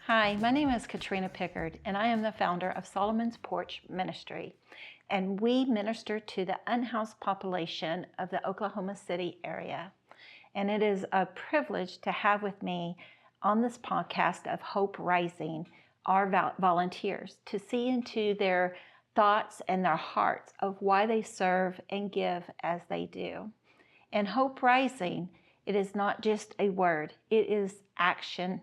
Hi, my name is Katrina Pickard, and I am the founder of Solomon's Porch Ministry. And we minister to the unhoused population of the Oklahoma City area. And it is a privilege to have with me on this podcast of Hope Rising our volunteers to see into their thoughts and their hearts of why they serve and give as they do. And Hope Rising, it is not just a word, it is action.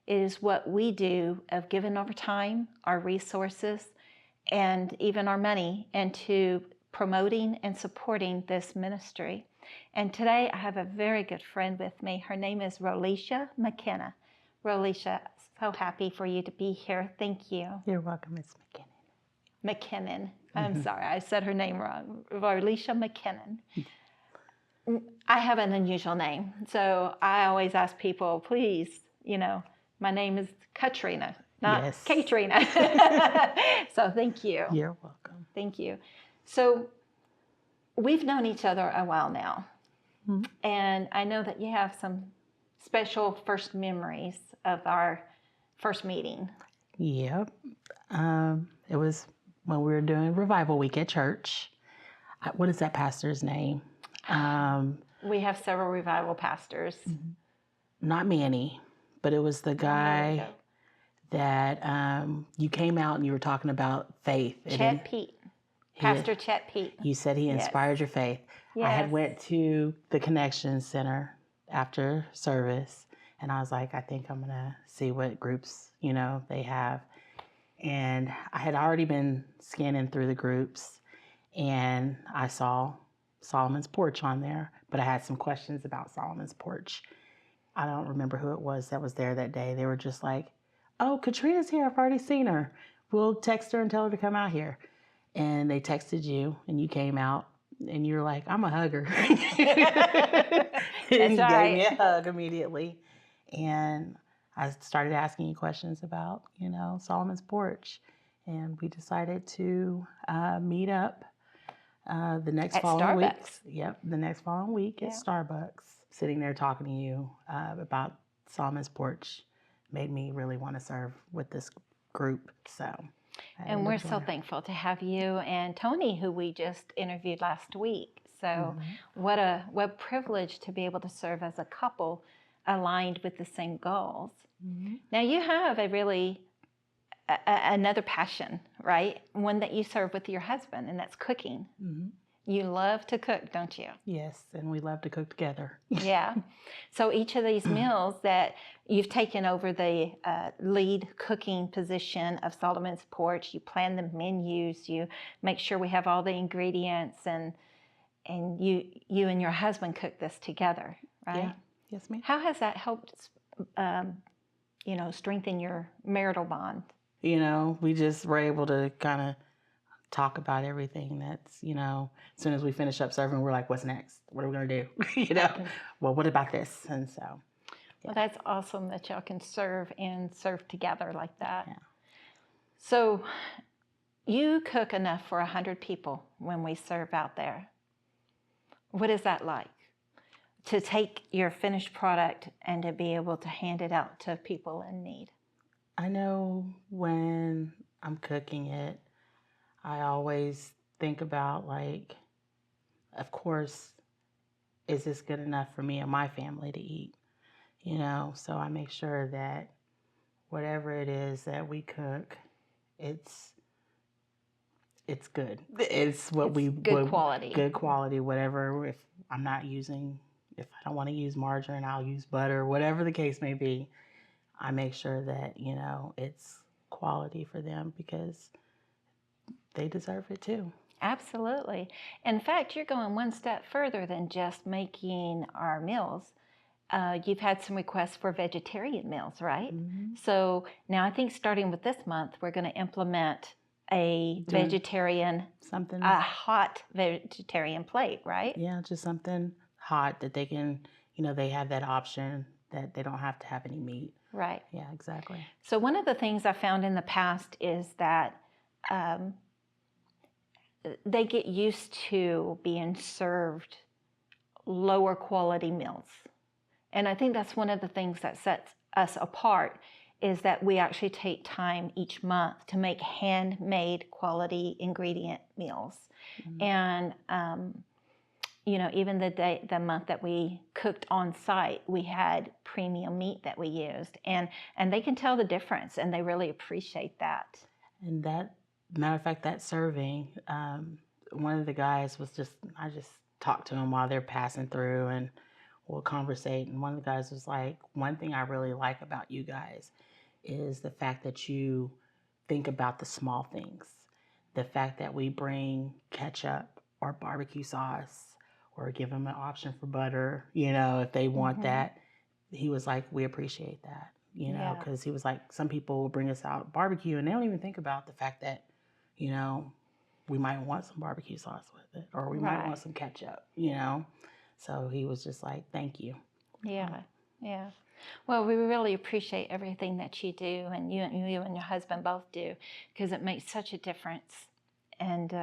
It is what we do of giving our time, our resources, and even our money into promoting and supporting this ministry. And today I have a very good friend with me. Her name is Rolicia McKinnon. Rolicia, so happy for you to be here. Thank you. You're welcome, Miss McKinnon. McKinnon. I'm sorry, I said her name wrong. Rolicia McKinnon. I have an unusual name, so I always ask people, please, my name is Katrina, not Katrina. So thank you. You're welcome. Thank you. So we've known each other a while now. Mm-hmm. And I know that you have some special first memories of our first meeting. Yep. It was when we were doing Revival Week at church. What is that pastor's name? We have several revival pastors. Not Manny. But it was the guy that you came out and you were talking about faith. Chet Pete. Pastor Chet Pete. You said he inspired your faith. Yes. I had went to the Connection Center after service, and I was like, I think I'm going to see what groups, they have. And I had already been scanning through the groups, and I saw Solomon's Porch on there, but I had some questions about Solomon's Porch. I don't remember who it was that was there that day. They were just like, oh, Katrina's here. I've already seen her. We'll text her and tell her to come out here. And they texted you and you came out and you're like, I'm a hugger. That's and you right. gave me a hug immediately. And I started asking you questions about, Solomon's Porch. And we decided to meet up the next following week. Yep, the next following week at Starbucks. Sitting there talking to you about Solomon's Porch made me really want to serve with this group. And we're so thankful to have you and Tony, who we just interviewed last week. So what a privilege to be able to serve as a couple aligned with the same goals. Mm-hmm. Now you have another passion, right? One that you serve with your husband, and that's cooking. Mm-hmm. You love to cook, don't you? Yes, and we love to cook together. Yeah. So each of these meals that you've taken over the lead cooking position of Solomon's Porch, you plan the menus, you make sure we have all the ingredients, and you and your husband cook this together, right? Yeah. Yes, ma'am. How has that helped, strengthen your marital bond? We just were able to kind of talk about everything that's, as soon as we finish up serving, we're like, what's next? What are we going to do? Well, what about this? And so. Yeah. Well, that's awesome that y'all can serve together like that. Yeah. So you cook enough for 100 people when we serve out there. What is that like? To take your finished product and to be able to hand it out to people in need? I know when I'm cooking it, I always think about, of course, is this good enough for me and my family to eat? So I make sure that whatever it is that we cook, it's good. It's good quality. Good quality, whatever. If I don't want to use margarine, I'll use butter, whatever the case may be. I make sure that, it's quality for them because they deserve it too. Absolutely. In fact, you're going one step further than just making our meals. You've had some requests for vegetarian meals, right? Mm-hmm. So now I think starting with this month, we're going to implement a hot vegetarian plate, right? Yeah, just something hot that they can, they have that option that they don't have to have any meat. Right. Yeah, exactly. So one of the things I found in the past is that they get used to being served lower quality meals. And I think that's one of the things that sets us apart, is that we actually take time each month to make handmade quality ingredient meals. Mm-hmm. And even the month that we cooked on site, we had premium meat that we used, and they can tell the difference, and they really appreciate that. And that, matter of fact, that serving, one of the guys I just talked to him while they're passing through, and we'll conversate. And one of the guys was like, one thing I really like about you guys is the fact that you think about the small things. The fact that we bring ketchup or barbecue sauce, or give them an option for butter, if they want mm-hmm. that. He was like, we appreciate that, because he was like, some people will bring us out barbecue and they don't even think about the fact that, we might want some barbecue sauce with it, or we might want some ketchup, So he was just like, thank you. Yeah. Well, we really appreciate everything that you do, and you and your husband both do, because it makes such a difference. And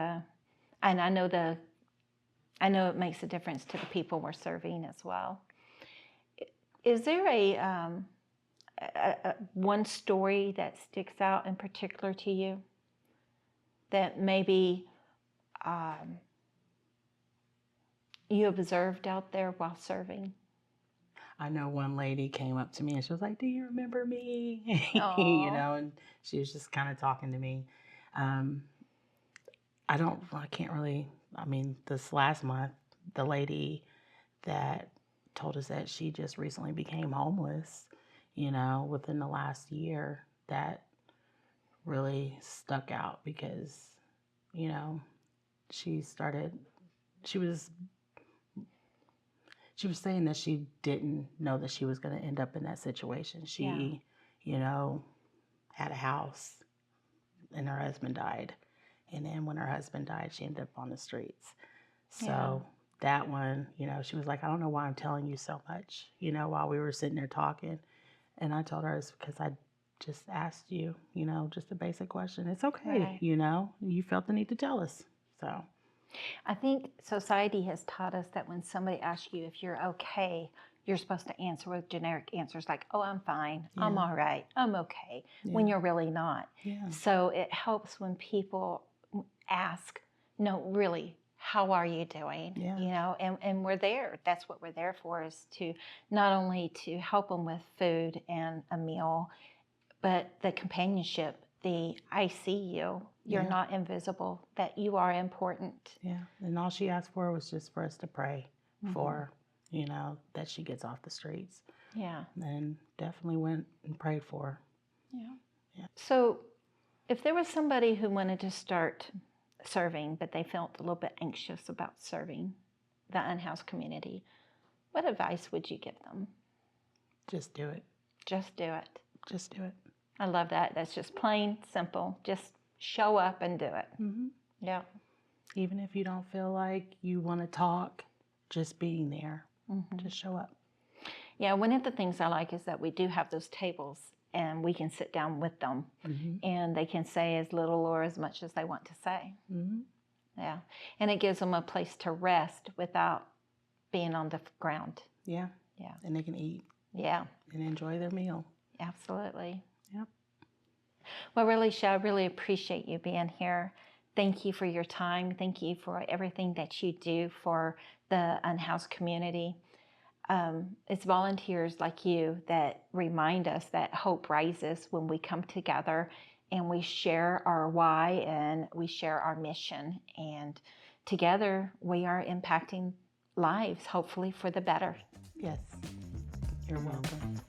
I know it makes a difference to the people we're serving as well. Is there a one story that sticks out in particular to you that maybe you observed out there while serving? I know one lady came up to me and she was like, "Do you remember me?" And she was just kind of talking to me. This last month, the lady that told us that she just recently became homeless, within the last year, that really stuck out because, she was saying that she didn't know that she was going to end up in that situation. She, had a house and her husband died. And then when her husband died, she ended up on the streets. So that one, she was like, "I don't know why I'm telling you so much," while we were sitting there talking. And I told her, it's because I just asked you, just a basic question. It's okay. Right. You felt the need to tell us. So I think society has taught us that when somebody asks you if you're okay, you're supposed to answer with generic answers like, "Oh, I'm fine. Yeah. I'm all right. I'm okay," when you're really not. Yeah. So it helps when people ask, "No, really, how are you doing?" Yeah. And we're there. That's what we're there for, is to not only to help them with food and a meal, but the companionship, I see you. You're not invisible, that you are important. Yeah. And all she asked for was just for us to pray for, that she gets off the streets. Yeah. And definitely went and prayed for her. Yeah. So if there was somebody who wanted to start serving, but they felt a little bit anxious about serving the unhoused community, what advice would you give them? Just do it. Just do it. Just do it. I love that. That's just plain simple. Just show up and do it. Mm-hmm. Yeah. Even if you don't feel like you want to talk, just being there. Mm-hmm. Just show up. Yeah, one of the things I like is that we do have those tables, and we can sit down with them, and they can say as little or as much as they want to say. Mm-hmm. Yeah. And it gives them a place to rest without being on the ground. Yeah. Yeah. And they can eat. Yeah. And enjoy their meal. Absolutely. Yep. Well, Rolicia, I really appreciate you being here. Thank you for your time. Thank you for everything that you do for the unhoused community. It's volunteers like you that remind us that hope rises when we come together and we share our why and we share our mission. And together we are impacting lives, hopefully for the better. Yes. You're welcome.